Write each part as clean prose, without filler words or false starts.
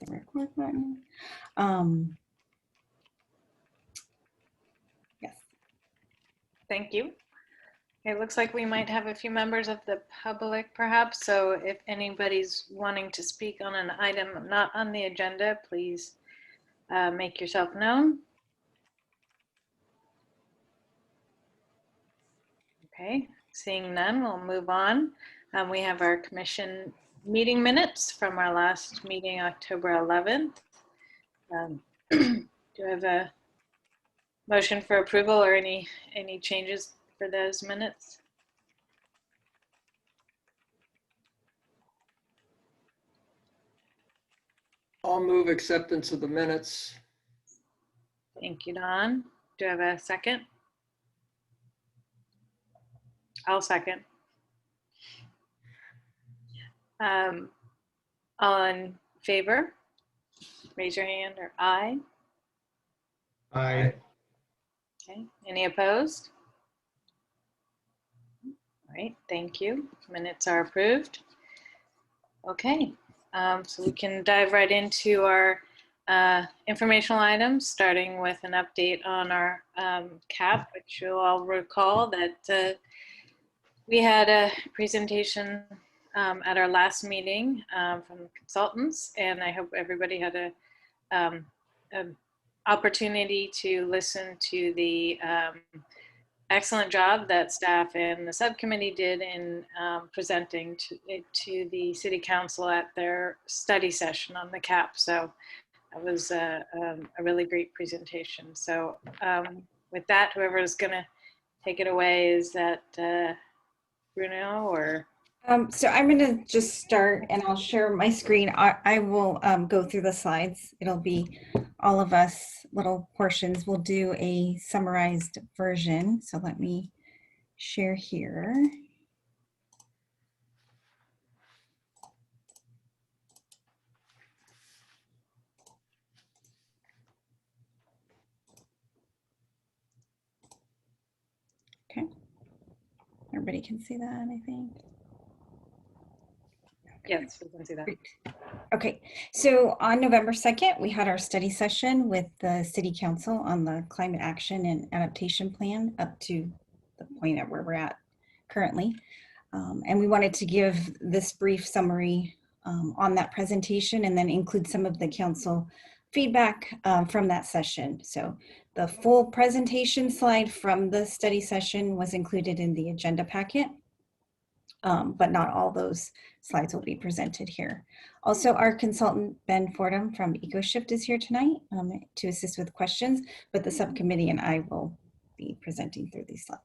the record button. Yes. Thank you. It looks like we might have a few members of the public perhaps. So if anybody's wanting to speak on an item not on the agenda, please make yourself known. Okay, seeing none, we'll move on. We have our commission meeting minutes from our last meeting, October 11th. Do I have a motion for approval or any changes for those minutes? I'll move acceptance of the minutes. Thank you, Don. Do I have a second? I'll second. All in favor? Raise your hand or aye. Aye. Okay, any opposed? All right, thank you. Minutes are approved. Okay, so we can dive right into our informational items, starting with an update on our CAP, which you'll all recall that we had a presentation at our last meeting from consultants, and I hope everybody had an opportunity to listen to the excellent job that staff and the subcommittee did in presenting to the City Council at their study session on the CAP. So that was a really great presentation. So with that, whoever is going to take it away, is that Bruno or? So I'm going to just start and I'll share my screen. I will go through the slides. It'll be all of us little portions. We'll do a summarized version. So let me share here. Okay. Everybody can see that, I think. Yes, we can see that. Okay, so on November 2nd, we had our study session with the City Council on the Climate Action and Adaptation Plan up to the point at where we're at currently. And we wanted to give this brief summary on that presentation and then include some of the council feedback from that session. So the full presentation slide from the study session was included in the agenda packet. But not all those slides will be presented here. Also, our consultant, Ben Fordham from EcoShift is here tonight to assist with questions, but the subcommittee and I will be presenting through these slides.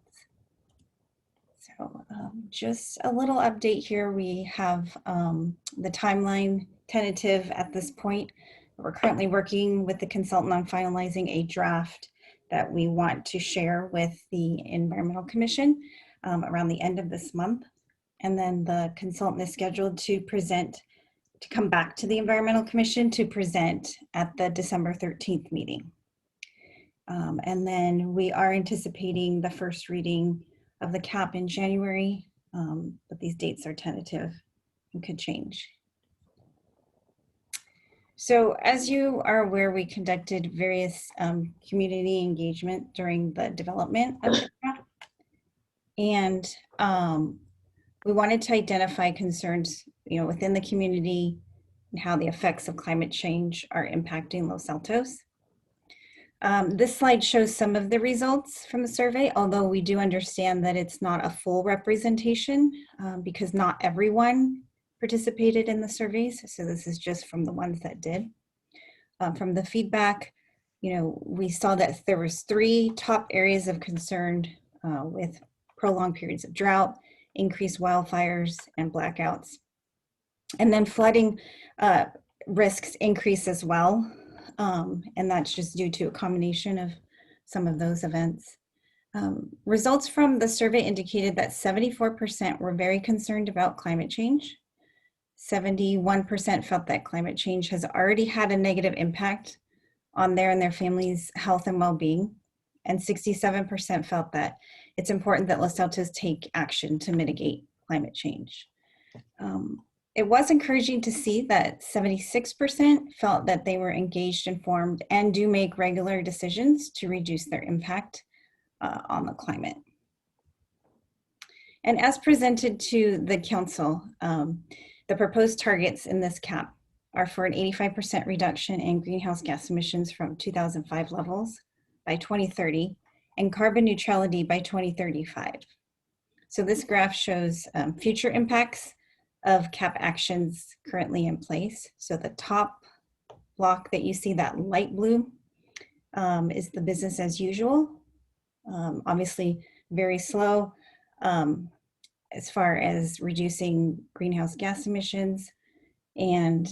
So just a little update here. We have the timeline tentative at this point. We're currently working with the consultant on finalizing a draft that we want to share with the Environmental Commission around the end of this month. And then the consultant is scheduled to come back to the Environmental Commission to present at the December 13th meeting. And then we are anticipating the first reading of the CAP in January, but these dates are tentative and could change. So as you are aware, we conducted various community engagement during the development of the CAP. And we wanted to identify concerns, within the community and how the effects of climate change are impacting Los Altos. This slide shows some of the results from the survey, although we do understand that it's not a full representation because not everyone participated in the surveys. So this is just from the ones that did. From the feedback, we saw that there was 3 top areas of concern with prolonged periods of drought, increased wildfires and blackouts. And then flooding risks increase as well. And that's just due to a combination of some of those events. Results from the survey indicated that 74% were very concerned about climate change. 71% felt that climate change has already had a negative impact on their and their families' health and well-being. And 67% felt that it's important that Los Altos take action to mitigate climate change. It was encouraging to see that 76% felt that they were engaged, informed, and do make regular decisions to reduce their impact on the climate. And as presented to the council, the proposed targets in this CAP are for an 85% reduction in greenhouse gas emissions from 2005 levels by 2030 and carbon neutrality by 2035. So this graph shows future impacts of CAP actions currently in place. So the top block that you see, that light blue, is the business as usual. Obviously very slow as far as reducing greenhouse gas emissions. And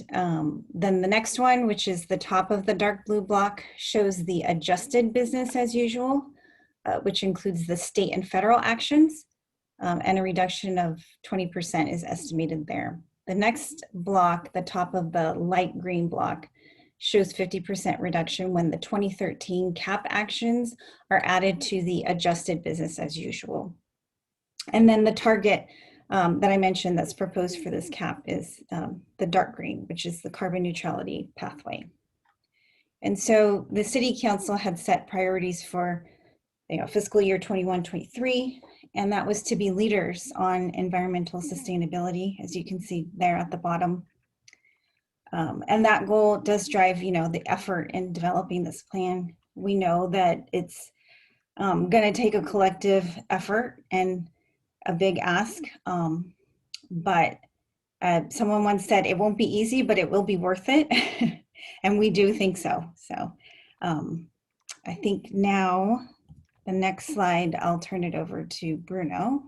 then the next one, which is the top of the dark blue block, shows the adjusted business as usual, which includes the state and federal actions, and a reduction of 20% is estimated there. The next block, the top of the light green block, shows 50% reduction when the 2013 CAP actions are added to the adjusted business as usual. And then the target that I mentioned that's proposed for this CAP is the dark green, which is the carbon neutrality pathway. And so the City Council had set priorities for fiscal year 21-23, and that was to be leaders on environmental sustainability, as you can see there at the bottom. And that goal does drive the effort in developing this plan. We know that it's going to take a collective effort and a big ask, but someone once said it won't be easy, but it will be worth it. And we do think so. So I think now the next slide, I'll turn it over to Bruno.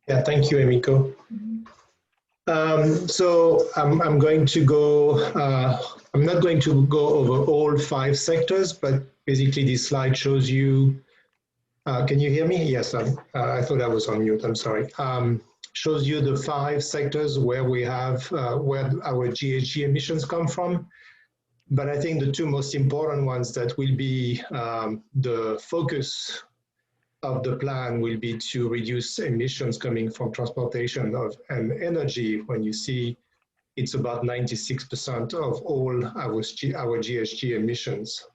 Yeah, thank you, Emiko. So I'm going to go, I'm not going to go over all 5 sectors, but basically this slide shows you, can you hear me? Yes, I thought I was on mute, I'm sorry. Shows you the 5 sectors where we have, where our GHG emissions come from. But I think the 2 most important ones that will be the focus of the plan will be to reduce emissions coming from transportation and energy. When you see it's about 96% of all our GHG emissions.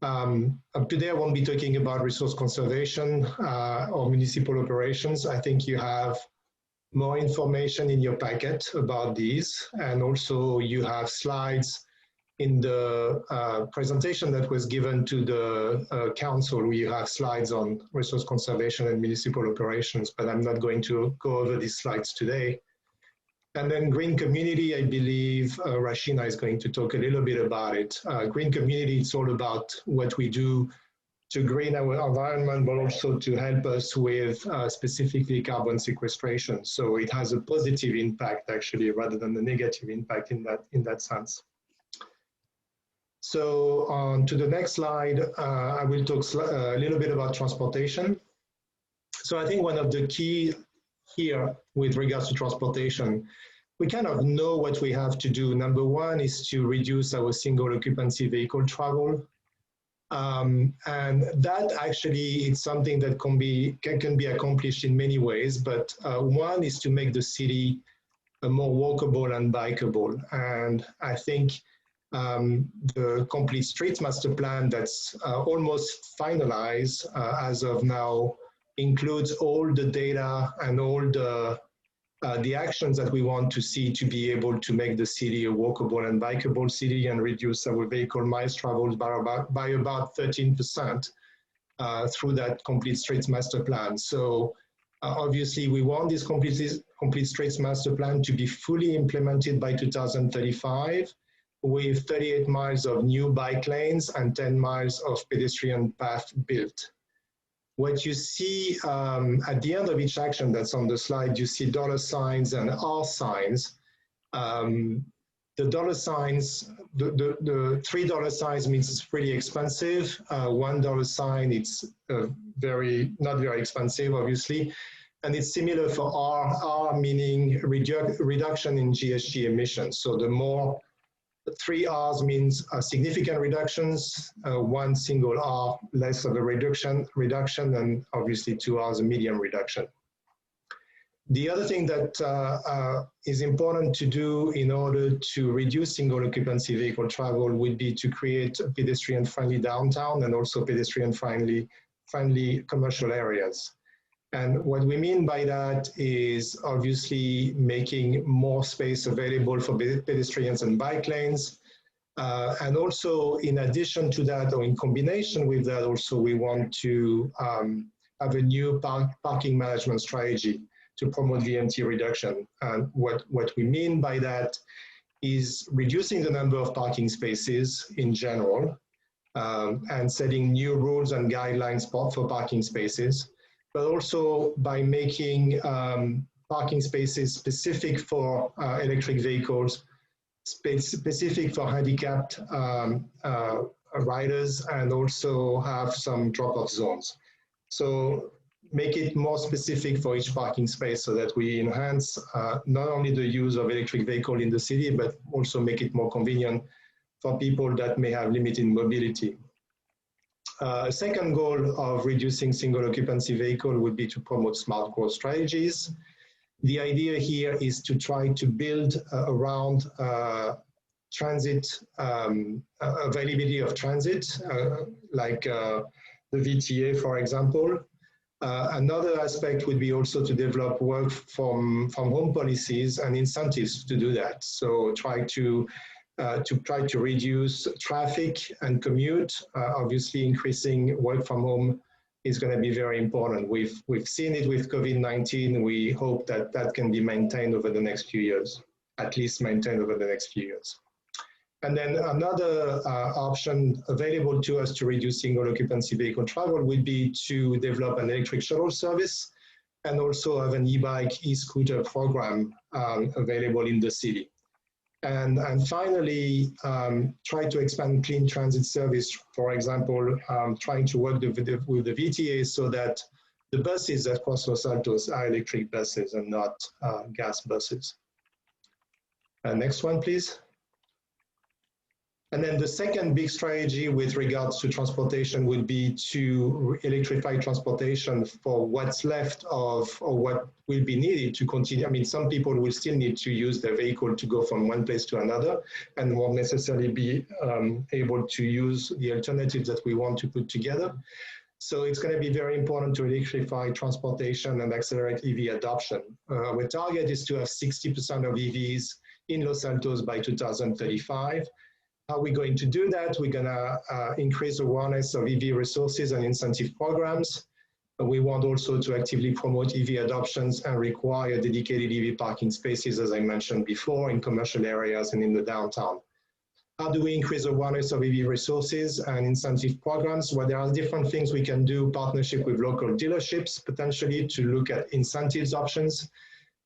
Today I won't be talking about resource conservation or municipal operations. I think you have more information in your packet about these, and also you have slides in the presentation that was given to the council. We have slides on resource conservation and municipal operations, but I'm not going to go over these slides today. And then green community, I believe Rashina is going to talk a little bit about it. Green community, it's all about what we do to green our environment, but also to help us with specifically carbon sequestration. So it has a positive impact actually, rather than the negative impact in that sense. So on to the next slide, I will talk a little bit about transportation. So I think one of the key here with regards to transportation, we kind of know what we have to do. Number one is to reduce our single occupancy vehicle travel. And that actually is something that can be accomplished in many ways, but one is to make the city more walkable and bikeable. And I think the complete streets master plan that's almost finalized as of now includes all the data and all the actions that we want to see to be able to make the city a walkable and bikeable city and reduce our vehicle miles traveled by about 13% through that complete streets master plan. So obviously we want this complete streets master plan to be fully implemented by 2035. With 38 miles of new bike lanes and 10 miles of pedestrian path built. What you see at the end of each action that's on the slide, you see dollar signs and R signs. The dollar signs, the $3 signs means it's pretty expensive. $1 sign, it's not very expensive, obviously. And it's similar for R meaning reduction in GHG emissions. So the more 3 R's means significant reductions, 1 single R less of a reduction, and obviously 2 R's a medium reduction. The other thing that is important to do in order to reduce single occupancy vehicle travel would be to create a pedestrian-friendly downtown and also pedestrian-friendly commercial areas. And what we mean by that is obviously making more space available for pedestrians and bike lanes. And also in addition to that, or in combination with that, also we want to have a new parking management strategy to promote VMT reduction. And what we mean by that is reducing the number of parking spaces in general, and setting new rules and guidelines for parking spaces, but also by making parking spaces specific for electric vehicles, specific for handicapped riders, and also have some drop-off zones. So make it more specific for each parking space so that we enhance not only the use of electric vehicle in the city, but also make it more convenient for people that may have limited mobility. A second goal of reducing single occupancy vehicle would be to promote smart growth strategies. The idea here is to try to build around transit, availability of transit, like the VTA, for example. Another aspect would be also to develop work from home policies and incentives to do that. So try to reduce traffic and commute. Obviously, increasing work from home is going to be very important. We've seen it with COVID-19. We hope that that can be maintained over the next few years, at least maintained over the next few years. And then another option available to us to reduce single occupancy vehicle travel would be to develop an electric shuttle service and also have an e-bike, e-scooter program available in the city. And finally, try to expand clean transit service, for example, trying to work with the VTA so that the buses that cross Los Altos are electric buses and not gas buses. Next one, please. And then the second big strategy with regards to transportation would be to electrify transportation for what's left of, or what will be needed to continue. I mean, some people will still need to use their vehicle to go from one place to another and won't necessarily be able to use the alternatives that we want to put together. So it's going to be very important to electrify transportation and accelerate EV adoption. Our target is to have 60% of EVs in Los Altos by 2035. How are we going to do that? We're going to increase awareness of EV resources and incentive programs. We want also to actively promote EV adoptions and require dedicated EV parking spaces, as I mentioned before, in commercial areas and in the downtown. How do we increase awareness of EV resources and incentive programs? Well, there are different things we can do, partnership with local dealerships, potentially to look at incentives options.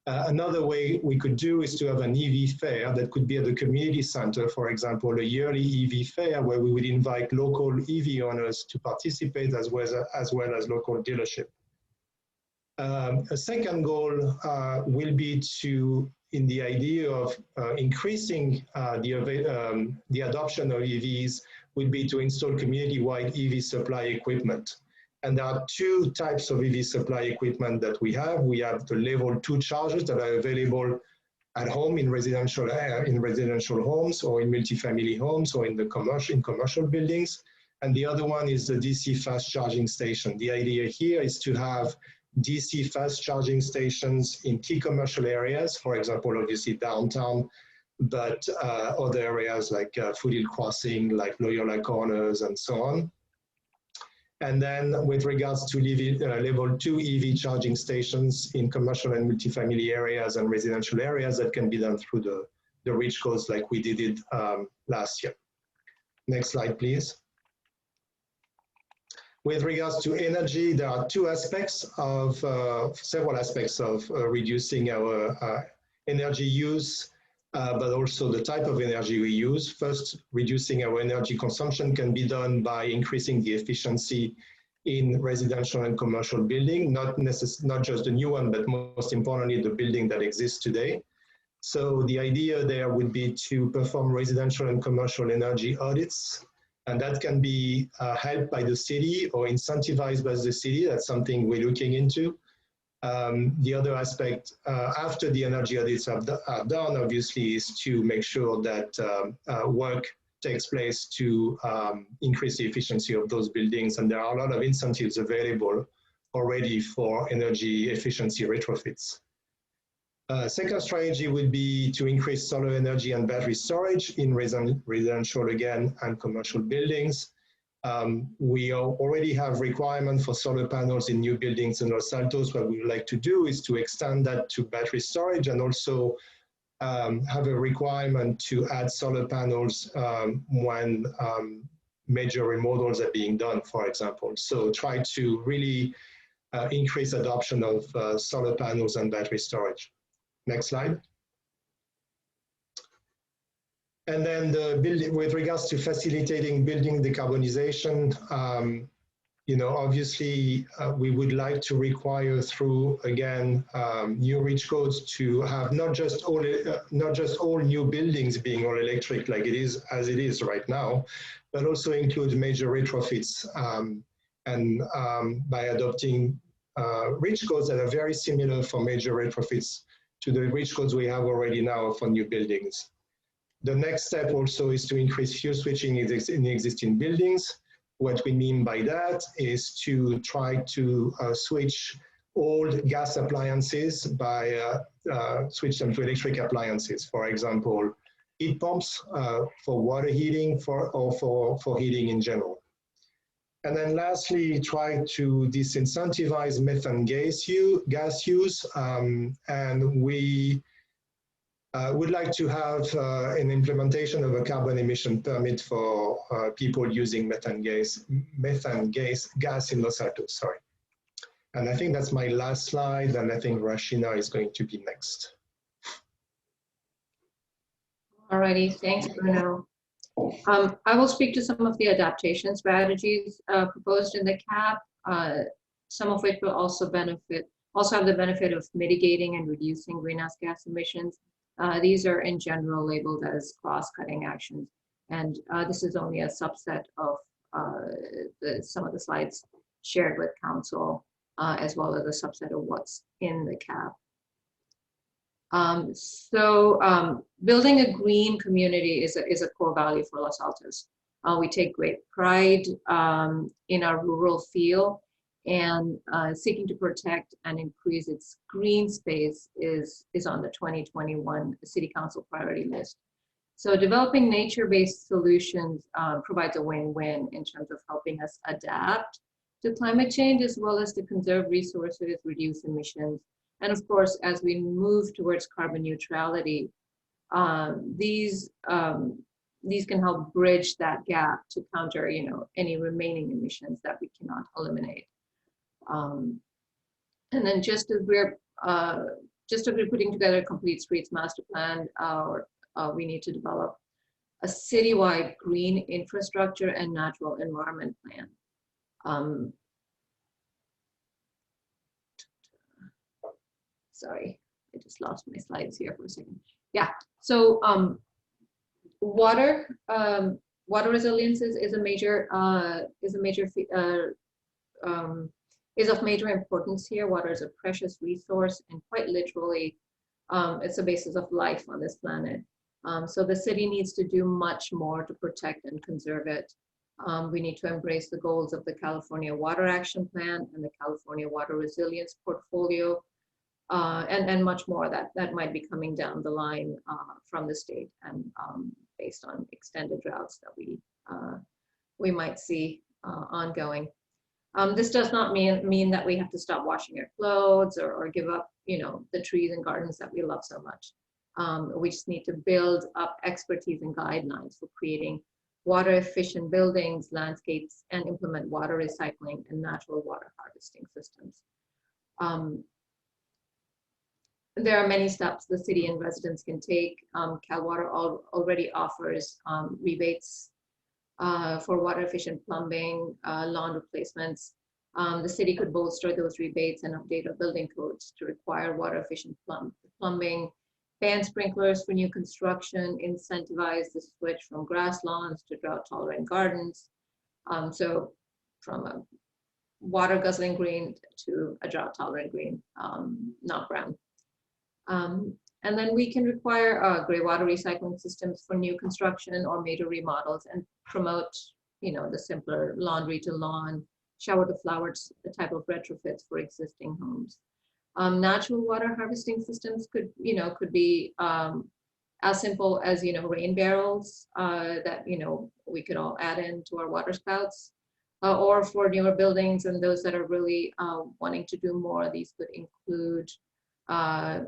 Another way we could do is to have an EV fair that could be at the community center, for example, a yearly EV fair where we would invite local EV owners to participate as well as local dealership. A second goal will be to, in the idea of increasing the adoption of EVs, would be to install community-wide EV supply equipment. And there are two types of EV supply equipment that we have. We have the level 2 chargers that are available at home in residential homes or in multifamily homes or in commercial buildings. And the other one is the DC fast charging station. The idea here is to have DC fast charging stations in key commercial areas, for example, obviously downtown, but other areas like Foothill Crossing, like Loyola Corners, and so on. And then with regards to level 2 EV charging stations in commercial and multifamily areas and residential areas, that can be done through the reach codes like we did it last year. Next slide, please. With regards to energy, there are several aspects of reducing our energy use, but also the type of energy we use. First, reducing our energy consumption can be done by increasing the efficiency in residential and commercial building, not just the new one, but most importantly, the building that exists today. So the idea there would be to perform residential and commercial energy audits, and that can be helped by the city or incentivized by the city. That's something we're looking into. The other aspect after the energy audits are done, obviously, is to make sure that work takes place to increase the efficiency of those buildings. And there are a lot of incentives available already for energy efficiency retrofits. Second strategy would be to increase solar energy and battery storage in residential, again, and commercial buildings. We already have requirements for solar panels in new buildings in Los Altos. What we would like to do is to extend that to battery storage, and also have a requirement to add solar panels when major remodels are being done, for example. So try to really increase adoption of solar panels and battery storage. Next slide. And then the building, with regards to facilitating building decarbonization, obviously we would like to require through, again, new REACH codes to have not just all new buildings being all electric like it is, as it is right now, but also include major retrofits, and by adopting REACH codes that are very similar for major retrofits to the REACH codes we have already now for new buildings. The next step also is to increase fuel switching in existing buildings. What we mean by that is to try to switch old gas appliances by switch them to electric appliances. For example, heat pumps for water heating or for heating in general. And then lastly, try to disincentivize methane gas use. And we would like to have an implementation of a carbon emission permit for people using methane gas in Los Altos, sorry. And I think that's my last slide, and I think Rashina is going to be next. Alrighty, thanks, Bruno. I will speak to some of the adaptation strategies proposed in the CAP, some of which will also have the benefit of mitigating and reducing greenhouse gas emissions. These are in general labeled as cross-cutting actions, and this is only a subset of some of the slides shared with Council, as well as a subset of what's in the CAP. Building a green community is a core value for Los Altos. We take great pride in our rural feel, and seeking to protect and increase its green space is on the 2021 City Council priority list. So developing nature-based solutions provides a win-win in terms of helping us adapt to climate change, as well as to conserve resources, reduce emissions. And of course, as we move towards carbon neutrality, these can help bridge that gap to counter, any remaining emissions that we cannot eliminate. And then just as we're putting together a complete streets master plan, we need to develop a citywide green infrastructure and natural environment plan. Sorry, I just lost my slides here for a second. Yeah, so water resilience is of major importance here. Water is a precious resource, and quite literally, it's the basis of life on this planet. So the city needs to do much more to protect and conserve it. We need to embrace the goals of the California Water Action Plan and the California Water Resilience Portfolio, and much more that might be coming down the line from the state, and based on extended droughts that we might see ongoing. This does not mean that we have to stop washing our clothes or give up, the trees and gardens that we love so much. We just need to build up expertise and guidelines for creating water efficient buildings, landscapes, and implement water recycling and natural water harvesting systems. There are many steps the city and residents can take. CalWater already offers rebates for water efficient plumbing, lawn replacements. The city could bolster those rebates and update our building codes to require water efficient plumbing, ban sprinklers for new construction, incentivize the switch from grass lawns to drought tolerant gardens. So from a water guzzling green to a drought tolerant green, not brown. And then we can require gray water recycling systems for new construction or major remodels and promote, the simpler laundry to lawn, shower to flowers, the type of retrofits for existing homes. Natural water harvesting systems could be as simple as, rain barrels that, we could all add into our water spouts. Or for newer buildings and those that are really wanting to do more, these could include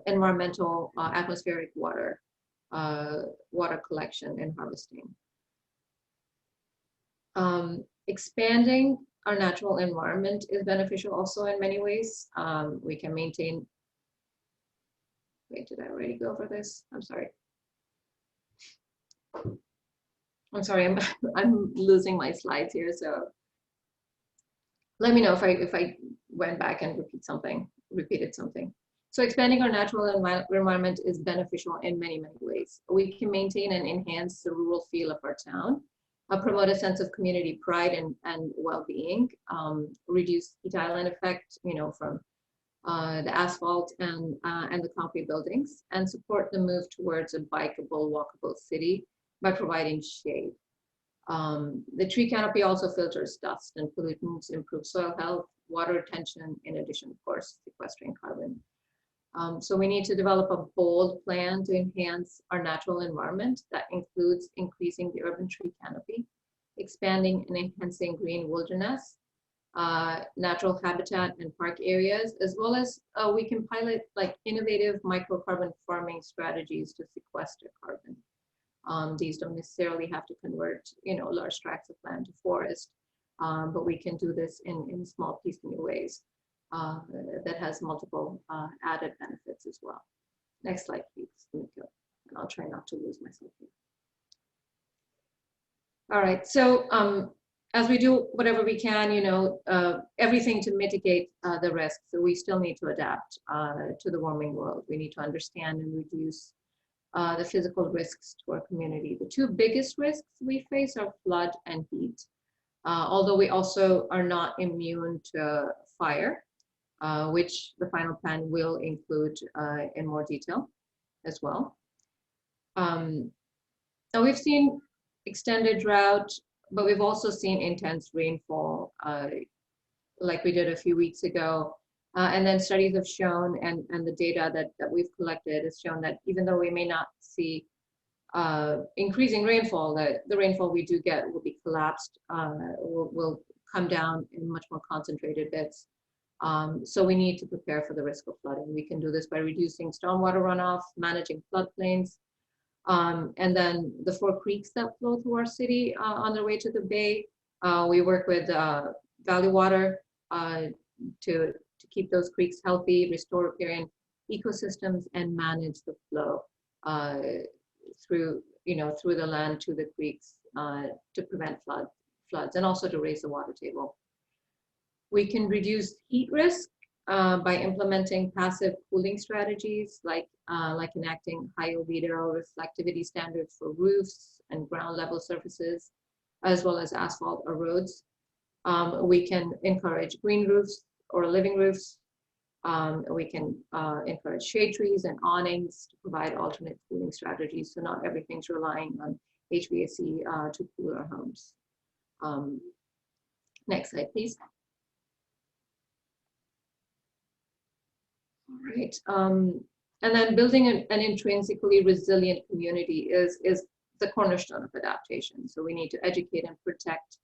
environmental atmospheric water, water collection and harvesting. Expanding our natural environment is beneficial also in many ways. We can maintain, wait, did I already go over this? I'm sorry, I'm losing my slides here, so let me know if I went back and repeated something. So expanding our natural environment is beneficial in many, many ways. We can maintain and enhance the rural feel of our town, promote a sense of community pride and well-being, reduce heat island effect, from the asphalt and the concrete buildings, and support the move towards a bikeable, walkable city by providing shade. The tree canopy also filters dust and pollutants, improves soil health, water retention, in addition, of course, sequestering carbon. So we need to develop a bold plan to enhance our natural environment that includes increasing the urban tree canopy, expanding and enhancing green wilderness, natural habitat and park areas, as well as we can pilot like innovative microcarbon farming strategies to sequester carbon. These don't necessarily have to convert, large tracts of land to forest, but we can do this in small piecemeal ways that has multiple added benefits as well. Next slide, please, Nico. And I'll try not to lose myself here. All right, so as we do whatever we can, everything to mitigate the risks, so we still need to adapt to the warming world. We need to understand and reduce the physical risks to our community. The two biggest risks we face are flood and heat, although we also are not immune to fire, which the final plan will include in more detail as well. Now we've seen extended drought, but we've also seen intense rainfall like we did a few weeks ago. And then studies have shown, and the data that we've collected has shown that even though we may not see increasing rainfall, the rainfall we do get will be collapsed, will come down in much more concentrated bits. So we need to prepare for the risk of flooding. We can do this by reducing stormwater runoff, managing floodplains, and then the 4 creeks that flow through our city on their way to the bay. We work with Valley Water to keep those creeks healthy, restore riparian ecosystems, and manage the flow through the land to the creeks to prevent floods and also to raise the water table. We can reduce heat risk by implementing passive cooling strategies like enacting high albedo reflectivity standards for roofs and ground level surfaces, as well as asphalt or roads. We can encourage green roofs or living roofs. We can encourage shade trees and awnings to provide alternate cooling strategies, so not everything's relying on HVAC to cool our homes. Next slide, please. All right, and then building an intrinsically resilient community is the cornerstone of adaptation. So we need to educate and protect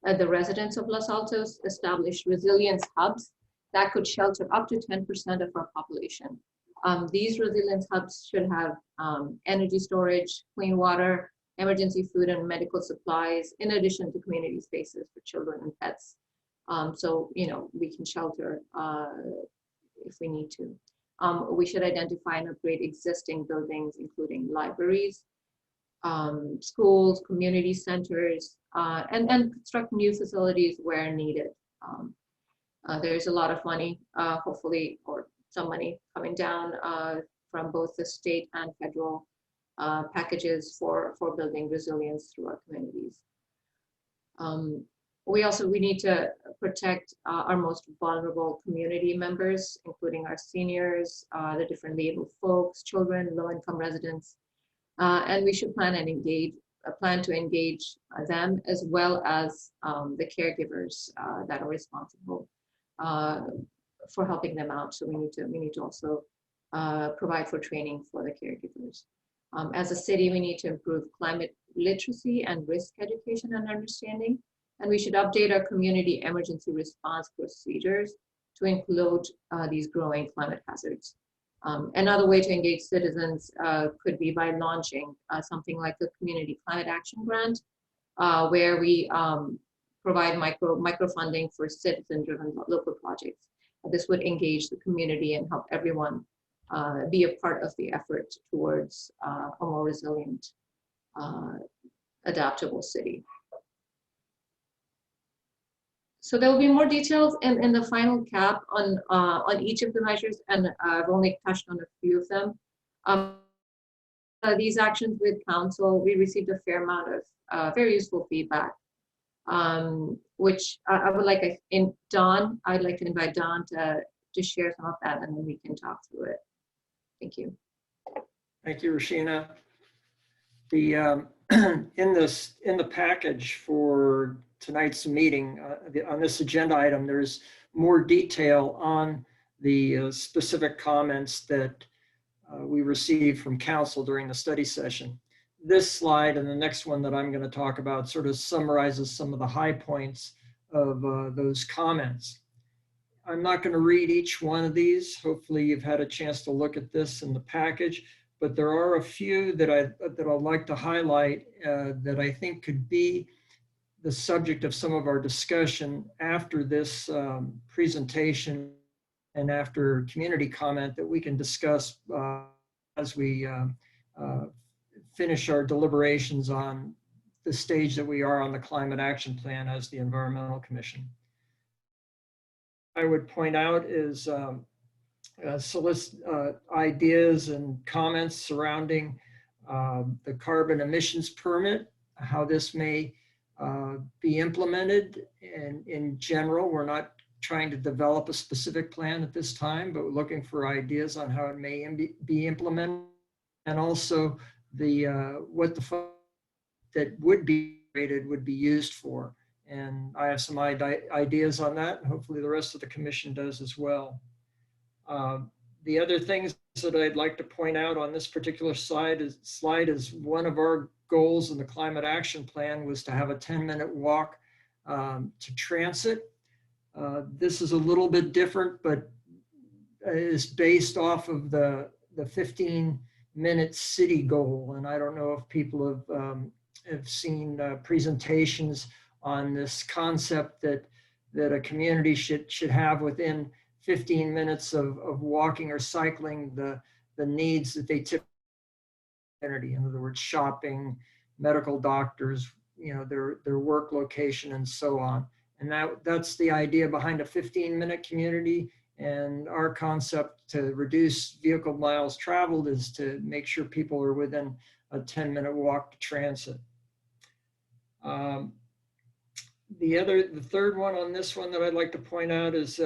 the residents of Los Altos, establish resilience hubs that could shelter up to 10% of our population. These resilience hubs should have energy storage, clean water, emergency food and medical supplies, in addition to community spaces for children and pets. So, we can shelter if we need to. We should identify and upgrade existing buildings, including libraries, schools, community centers, and construct new facilities where needed. There's a lot of money, hopefully, or some money coming down from both the state and federal packages for building resilience through our communities. We need to protect our most vulnerable community members, including our seniors, the differently abled folks, children, low-income residents, and we should plan to engage them as well as the caregivers that are responsible for helping them out. So we need to also provide for training for the caregivers. As a city, we need to improve climate literacy and risk education and understanding. And we should update our community emergency response procedures to include these growing climate hazards. Another way to engage citizens could be by launching something like the Community Climate Action Grant, where we provide micro funding for citizen-driven local projects. This would engage the community and help everyone be a part of the effort towards a more resilient, adaptable city. So there will be more details in the final cap on each of the measures, and I've only touched on a few of them. These actions with council, we received a fair amount of very useful feedback, which I would like I'd like to invite Dawn to share some of that, and then we can talk through it. Thank you. Thank you, Rashina. The in the package for tonight's meeting, on this agenda item, there's more detail on the specific comments that we received from council during the study session. This slide and the next one that I'm going to talk about sort of summarizes some of the high points of those comments. I'm not going to read each one of these. Hopefully you've had a chance to look at this in the package, but there are a few that I'd like to highlight that I think could be the subject of some of our discussion after this presentation and after community comment that we can discuss as we finish our deliberations on the stage that we are on the Climate Action Plan as the Environmental Commission. I would point out is solicit ideas and comments surrounding the carbon emissions permit, how this may be implemented. And in general, we're not trying to develop a specific plan at this time, but we're looking for ideas on how it may be implemented, and also the what the fund that would be rated would be used for. And I have some ideas on that, and hopefully the rest of the commission does as well. The other things that I'd like to point out on this particular slide is one of our goals in the Climate Action Plan was to have a 10-minute walk to transit. This is a little bit different, but is based off of the 15-minute city goal. And I don't know if people have seen presentations on this concept that a community should have within 15 minutes of walking or cycling the needs that they typically have. In other words, shopping, medical doctors, their work location, and so on. And that's the idea behind a 15-minute community. And our concept to reduce vehicle miles traveled is to make sure people are within a 10-minute walk to transit. The third one on this one that I'd like to point out is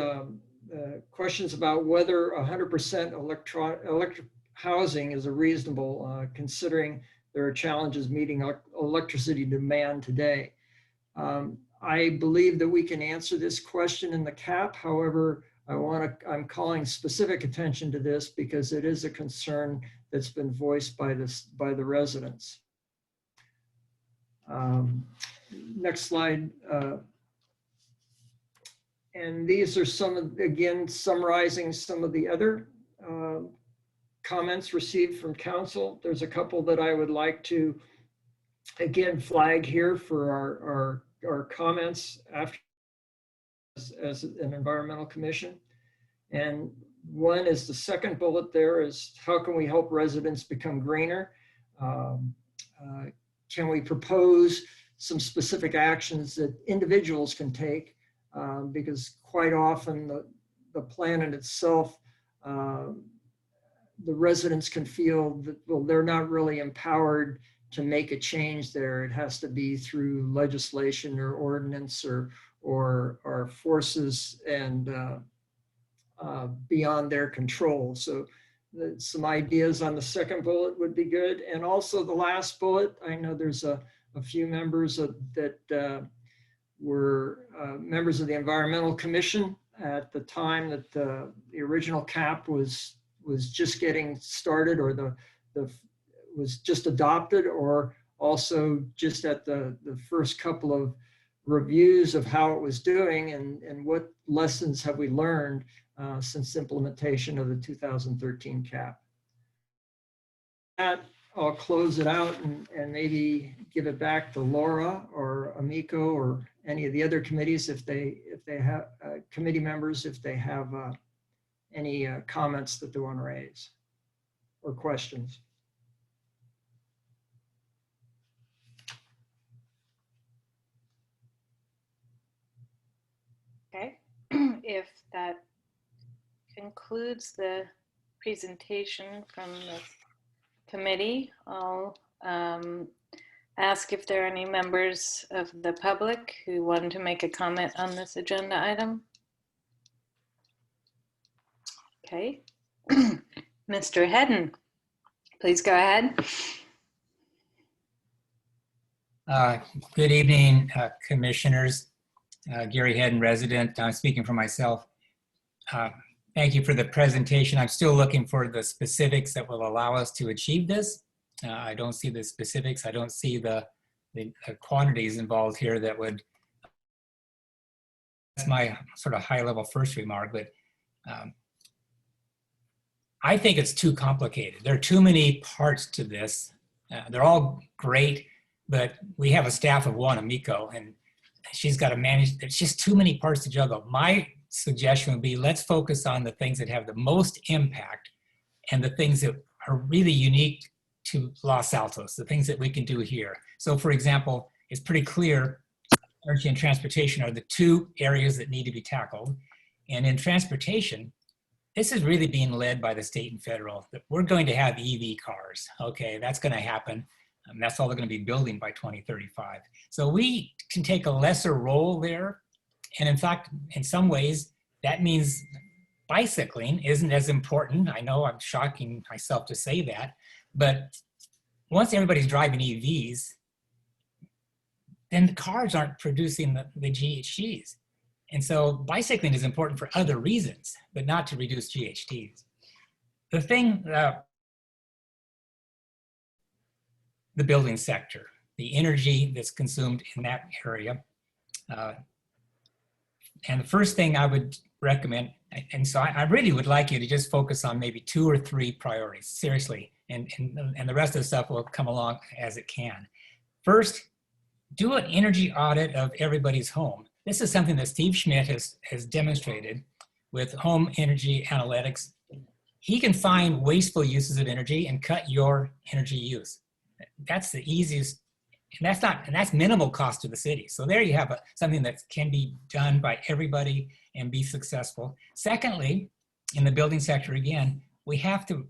questions about whether 100% electric housing is a reasonable, considering there are challenges meeting electricity demand today. I believe that we can answer this question in the CAP. However, I'm calling specific attention to this because it is a concern that's been voiced by the residents. Next slide. And these are again, summarizing some of the other comments received from council. There's a couple that I would like to, again, flag here for our comments after as an environmental commission. And one is the second bullet there is, how can we help residents become greener? Can we propose some specific actions that individuals can take? Because quite often the planet itself, the residents can feel that, well, they're not really empowered to make a change there, it has to be through legislation or ordinance or forces and beyond their control. So some ideas on the second bullet would be good. And also the last bullet, I know there's a few members that were members of the Environmental Commission at the time that the original cap was just getting started, or was just adopted, or also just at the first couple of reviews of how it was doing, and what lessons have we learned since implementation of the 2013 cap. That, I'll close it out and maybe give it back to Laura or Amico or any of the other committees if they have committee members, if they have any comments that they want to raise or questions. Okay, if that concludes the presentation from the committee, I'll ask if there are any members of the public who want to make a comment on this agenda item. Okay, Mr. Hedden, please go ahead. Good evening, commissioners. Gary Hedden, resident. I'm speaking for myself. Thank you for the presentation. I'm still looking for the specifics that will allow us to achieve this. I don't see the specifics. I don't see the quantities involved here that would, that's my sort of high level first remark, but I think it's too complicated. There are too many parts to this. They're all great, but we have a staff of one, Amico, and she's got to manage, there's just too many parts to juggle. My suggestion would be, let's focus on the things that have the most impact and the things that are really unique to Los Altos, the things that we can do here. So for example, it's pretty clear energy and transportation are the two areas that need to be tackled. And in transportation, this is really being led by the state and federal. That we're going to have EV cars. Okay, that's going to happen. That's all they're going to be building by 2035. So we can take a lesser role there. And in fact, in some ways, that means bicycling isn't as important. I know I'm shocking myself to say that, but once everybody's driving EVs, then the cars aren't producing the GHGs. And so bicycling is important for other reasons, but not to reduce GHGs. The thing, the building sector, the energy that's consumed in that area. And the first thing I would recommend, and so I really would like you to just focus on maybe 2 or 3 priorities, seriously, and the rest of the stuff will come along as it can. First, do an energy audit of everybody's home. This is something that Steve Schmidt has demonstrated with home energy analytics. He can find wasteful uses of energy and cut your energy use. That's the easiest, and that's minimal cost to the city. So there you have something that can be done by everybody and be successful. Secondly, in the building sector again, we have to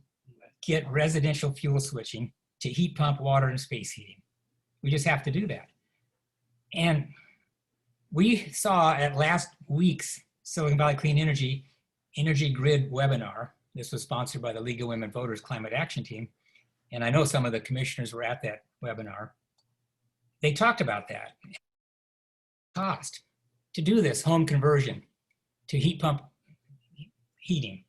get residential fuel switching to heat pump, water, and space heating. We just have to do that. And we saw at last week's Silicon Valley Clean Energy Grid webinar. This was sponsored by the League of Women Voters Climate Action Team. And I know some of the commissioners were at that webinar. They talked about that. Cost to do this home conversion to heat pump heating.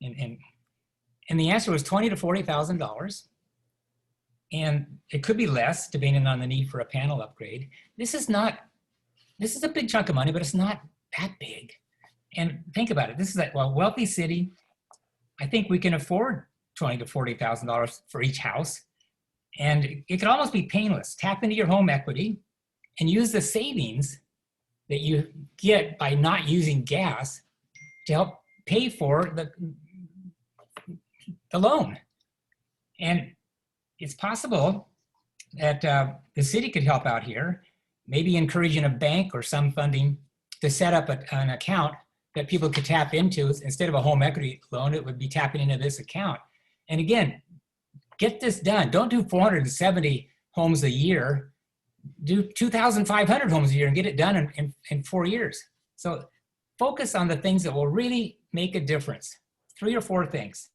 And the answer was $20,000 to $40,000. And it could be less depending on the need for a panel upgrade. This is a big chunk of money, but it's not that big. And think about it. This is a wealthy city. I think we can afford $20,000 to $40,000 for each house. And it could almost be painless. Tap into your home equity and use the savings that you get by not using gas to help pay for the loan. And it's possible that the city could help out here, maybe encouraging a bank or some funding to set up an account that people could tap into. Instead of a home equity loan, it would be tapping into this account. And again, get this done. Don't do 470 homes a year, do 2,500 homes a year and get it done in 4 years. So focus on the things that will really make a difference. 3 or 4 things.